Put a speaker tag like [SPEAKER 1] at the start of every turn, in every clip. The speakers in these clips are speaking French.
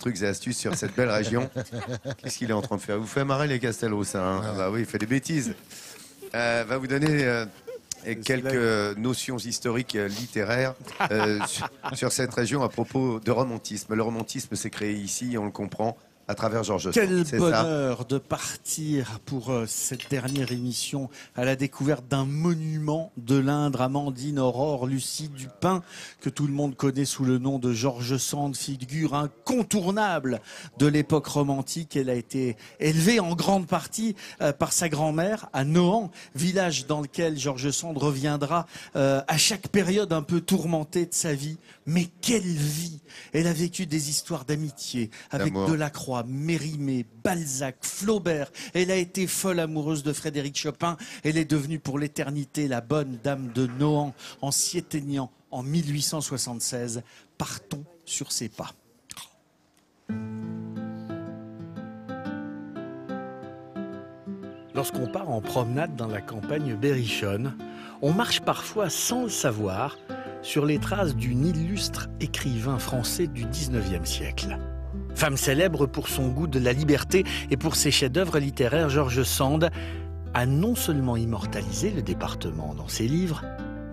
[SPEAKER 1] trucs et astuces sur cette belle région. Qu'est-ce qu'il est en train de faire? Vous fait marrer les Castellos, ça, hein? Bah oui, il fait des bêtises. Va vous donner quelques notions historiques littéraires sur cette région à propos de romantisme. Le romantisme s'est créé ici, on le comprend, à travers Georges Sand.
[SPEAKER 2] Quel bonheur de partir pour cette dernière émission à la découverte d'un monument de l'Indre, Amandine Aurore Lucie Dupin, que tout le monde connaît sous le nom de Georges Sand, figure incontournable de l'époque romantique. Elle a été élevée en grande partie par sa grand-mère à Nohant, village dans lequel Georges Sand reviendra à chaque période un peu tourmentée de sa vie. Mais quelle vie! Elle a vécu des histoires d'amitié avec Delacroix, Mérimée, Balzac, Flaubert. Elle a été folle amoureuse de Frédéric Chopin. Elle est devenue pour l'éternité la bonne dame de Nohant en s'y éteignant en 1876. Partons sur ses pas. Lorsqu'on part en promenade dans la campagne berrichonne, on marche parfois sans le savoir sur les traces d'une illustre écrivain français du 19e siècle. Femme célèbre pour son goût de la liberté et pour ses chefs-d'œuvre littéraires, Georges Sand a non seulement immortalisé le département dans ses livres,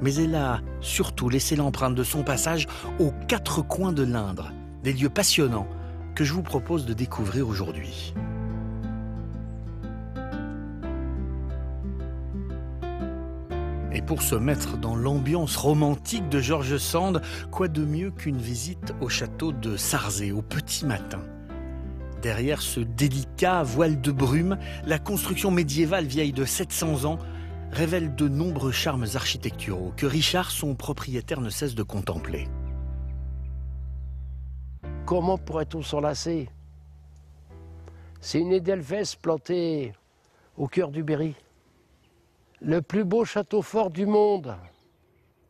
[SPEAKER 2] mais elle a surtout laissé l'empreinte de son passage aux quatre coins de l'Indre, des lieux passionnants que je vous propose de découvrir aujourd'hui. Et pour se mettre dans l'ambiance romantique de Georges Sand, quoi de mieux qu'une visite au château de Sarzay au petit matin. Derrière ce délicat voile de brume, la construction médiévale vieille de 700 ans révèle de nombreux charmes architecturaux que Richard, son propriétaire, ne cesse de contempler.
[SPEAKER 3] Comment pourrait-on s'en lasser? C'est une édelweiss plantée au cœur du Berry. Le plus beau château fort du monde.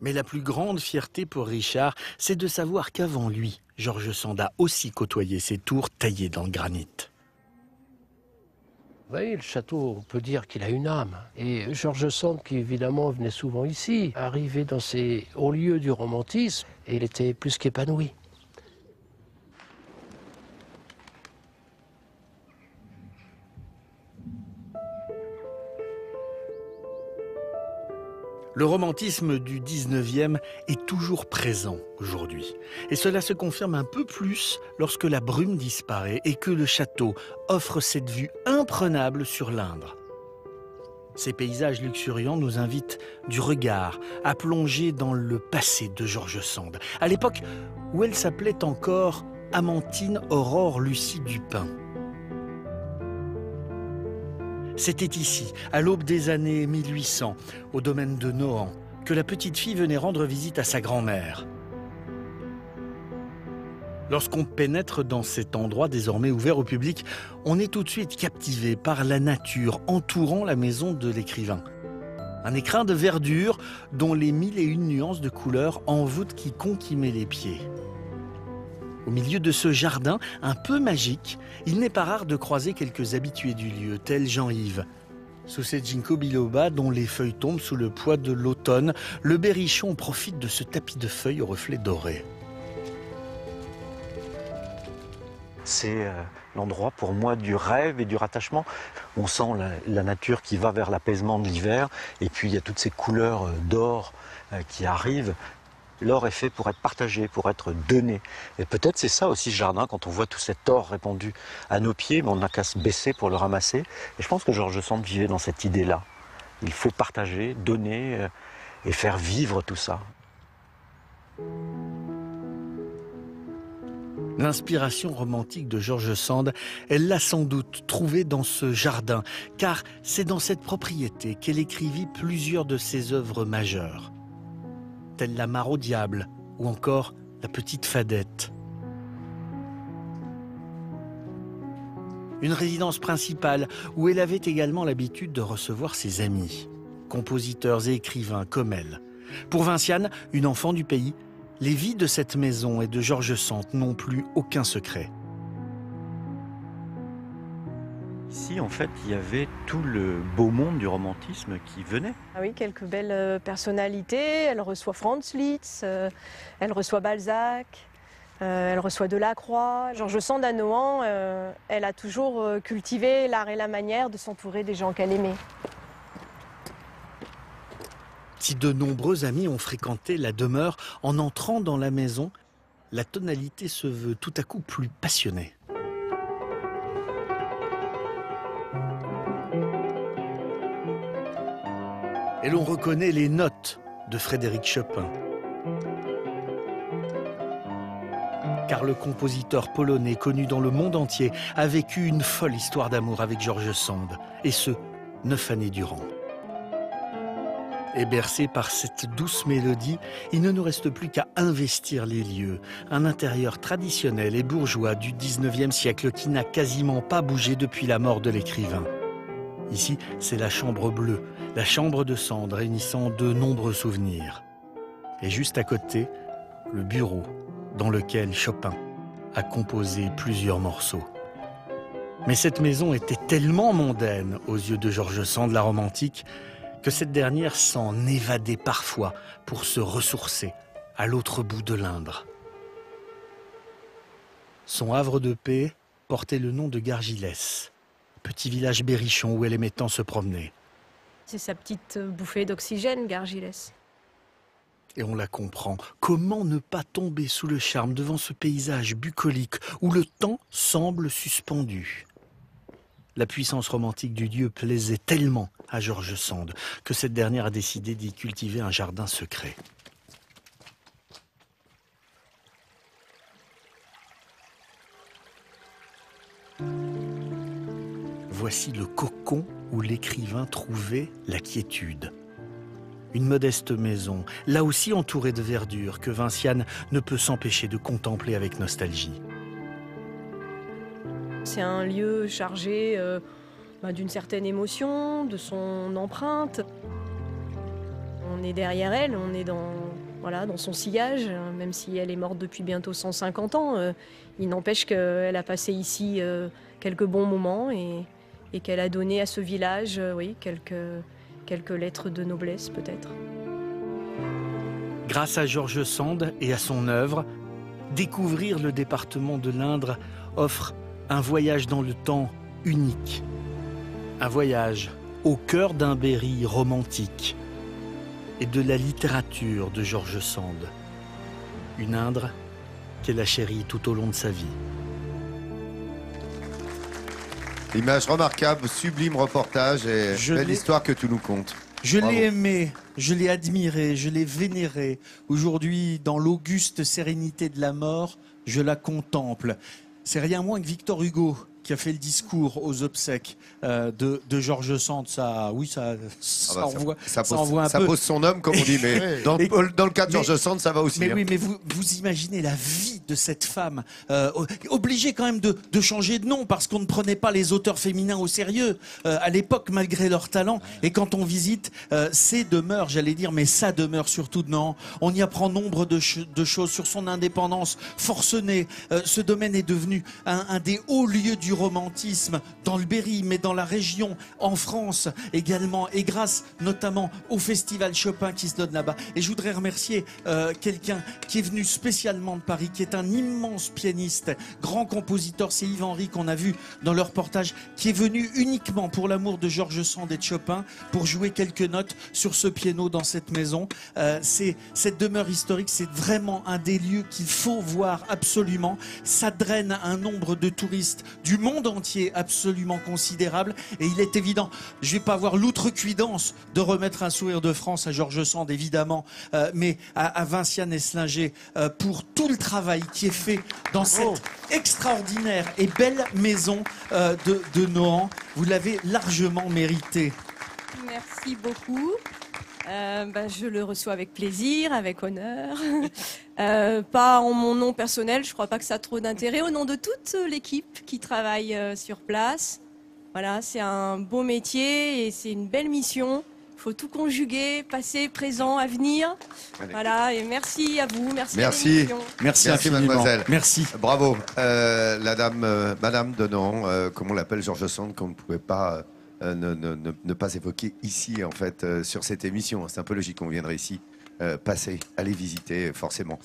[SPEAKER 2] Mais la plus grande fierté pour Richard, c'est de savoir qu'avant lui, Georges Sand a aussi côtoyé ces tours taillées dans le granit.
[SPEAKER 3] Vous voyez, le château, on peut dire qu'il a une âme. Et Georges Sand, qui évidemment venait souvent ici, arrivait dans ces hauts lieux du romantisme, et il était plus qu'épanoui.
[SPEAKER 2] Le romantisme du 19e est toujours présent aujourd'hui. Et cela se confirme un peu plus lorsque la brume disparaît et que le château offre cette vue imprenable sur l'Indre. Ces paysages luxuriants nous invitent du regard à plonger dans le passé de Georges Sand, à l'époque où elle s'appelait encore Amandine Aurore Lucie Dupin. C'était ici, à l'aube des années 1800, au domaine de Nohant, que la petite fille venait rendre visite à sa grand-mère. Lorsqu'on pénètre dans cet endroit désormais ouvert au public, on est tout de suite captivé par la nature entourant la maison de l'écrivain. Un écrin de verdure dont les 1001 nuances de couleurs envoûtent quiconque y met les pieds. Au milieu de ce jardin, un peu magique, il n'est pas rare de croiser quelques habitués du lieu, tels Jean-Yves. Sous ces ginkgo biloba dont les feuilles tombent sous le poids de l'automne, le berrichon profite de ce tapis de feuilles aux reflets dorés.
[SPEAKER 4] C'est l'endroit pour moi du rêve et du rattachement. On sent la nature qui va vers l'apaisement de l'hiver, et puis il y a toutes ces couleurs d'or qui arrivent. L'or est fait pour être partagé, pour être donné. Et peut-être c'est ça aussi ce jardin, quand on voit tout cet or répandu à nos pieds, mais on n'a qu'à se baisser pour le ramasser. Et je pense que Georges Sand vivait dans cette idée-là. Il faut partager, donner et faire vivre tout ça.
[SPEAKER 2] L'inspiration romantique de Georges Sand, elle l'a sans doute trouvée dans ce jardin, car c'est dans cette propriété qu'elle écrivit plusieurs de ses œuvres majeures, telle La Mare au diable ou encore La Petite Fadette. Une résidence principale où elle avait également l'habitude de recevoir ses amis, compositeurs et écrivains comme elle. Pour Vinciane, une enfant du pays, les vies de cette maison et de Georges Sand n'ont plus aucun secret.
[SPEAKER 4] Ici, en fait, il y avait tout le beau monde du romantisme qui venait.
[SPEAKER 5] Ah oui, quelques belles personnalités. Elle reçoit Franz Liszt, elle reçoit Balzac, Elle reçoit de la croix. George Sand à Nohant, elle a toujours cultivé l'art et la manière de s'entourer des gens qu'elle aimait.
[SPEAKER 2] Si de nombreux amis ont fréquenté la demeure, en entrant dans la maison, la tonalité se veut tout à coup plus passionnée. Et l'on reconnaît les notes de Frédéric Chopin. Car le compositeur polonais connu dans le monde entier a vécu une folle histoire d'amour avec George Sand, et ce, 9 années durant. Et bercé par cette douce mélodie, il ne nous reste plus qu'à investir les lieux. Un intérieur traditionnel et bourgeois du 19e siècle qui n'a quasiment pas bougé depuis la mort de l'écrivain. Ici, c'est la chambre bleue, la chambre de Sand réunissant de nombreux souvenirs. Et juste à côté, le bureau dans lequel Chopin a composé plusieurs morceaux. Mais cette maison était tellement mondaine aux yeux de George Sand, la romantique, que cette dernière s'en évadait parfois pour se ressourcer à l'autre bout de l'Indre. Son havre de paix portait le nom de Gargilès, petit village berrichon où elle aimait tant se promener.
[SPEAKER 5] C'est sa petite bouffée d'oxygène, Gargilès.
[SPEAKER 2] Et on la comprend. Comment ne pas tomber sous le charme devant ce paysage bucolique où le temps semble suspendu? La puissance romantique du lieu plaisait tellement à George Sand que cette dernière a décidé d'y cultiver un jardin secret. Voici le cocon où l'écrivain trouvait la quiétude. Une modeste maison, là aussi entourée de verdure, que Vinciane ne peut s'empêcher de contempler avec nostalgie.
[SPEAKER 5] C'est un lieu chargé d'une certaine émotion, de son empreinte. On est derrière elle, on est dans son sillage, même si elle est morte depuis bientôt 150 ans. Il n'empêche qu'elle a passé ici quelques bons moments et qu'elle a donné à ce village quelques lettres de noblesse peut-être.
[SPEAKER 2] Grâce à George Sand et à son œuvre, découvrir le département de l'Indre offre un voyage dans le temps unique. Un voyage au cœur d'un Berry romantique et de la littérature de George Sand. Une Indre qu'elle a chérie tout au long de sa vie.
[SPEAKER 1] Image remarquable, sublime reportage et belle histoire que tu nous contes.
[SPEAKER 2] Je l'ai aimé, je l'ai admiré, je l'ai vénéré. Aujourd'hui, dans l'auguste sérénité de la mort, je la contemple. C'est rien moins que Victor Hugo qui a fait le discours aux obsèques de George Sand. Ça envoie un peu.
[SPEAKER 1] Pose son homme, comme on dit, mais dans le cas de George Sand, ça va aussi.
[SPEAKER 2] Mais oui, mais vous imaginez la vie de cette femme, obligée quand même de changer de nom parce qu'on ne prenait pas les auteurs féminins au sérieux à l'époque, malgré leur talent. Et quand on visite ces demeures, j'allais dire, mais sa demeure surtout de Nohant, on y apprend nombre de choses sur son indépendance forcenée. Ce domaine est devenu un des hauts lieux du romantisme dans le Berry, mais dans la région, en France également, et grâce notamment au festival Chopin qui se donne là-bas. Et je voudrais remercier quelqu'un qui est venu spécialement de Paris, qui est un immense pianiste, grand compositeur, c'est Yves Henry qu'on a vu dans le reportage, qui est venu uniquement pour l'amour de George Sand et de Chopin, pour jouer quelques notes sur ce piano dans cette maison. Cette demeure historique, c'est vraiment un des lieux qu'il faut voir absolument. Ça draine un nombre de touristes du monde entier absolument considérable, et il est évident, je vais pas avoir l'outrecuidance de remettre un sourire de France à George Sand évidemment, mais à Vinciane Eslinger pour tout le travail qui est fait dans cette extraordinaire et belle maison de Nohant. Vous l'avez largement mérité.
[SPEAKER 5] Merci beaucoup. Je le reçois avec plaisir, avec honneur. Pas en mon nom personnel, je crois pas que ça a trop d'intérêt, au nom de toute l'équipe qui travaille sur place. Voilà, c'est un beau métier et c'est une belle mission. Il faut tout conjuguer, passé, présent, avenir. Voilà, et merci à vous, merci.
[SPEAKER 1] Merci
[SPEAKER 2] infiniment.
[SPEAKER 1] Mademoiselle.
[SPEAKER 2] Merci.
[SPEAKER 1] Bravo. Madame de Nohant, comme on l'appelle, George Sand, qu'on ne pouvait pas ne pas évoquer ici, en fait, sur cette émission. C'est un peu logique qu'on viendrait ici passer, aller visiter, forcément.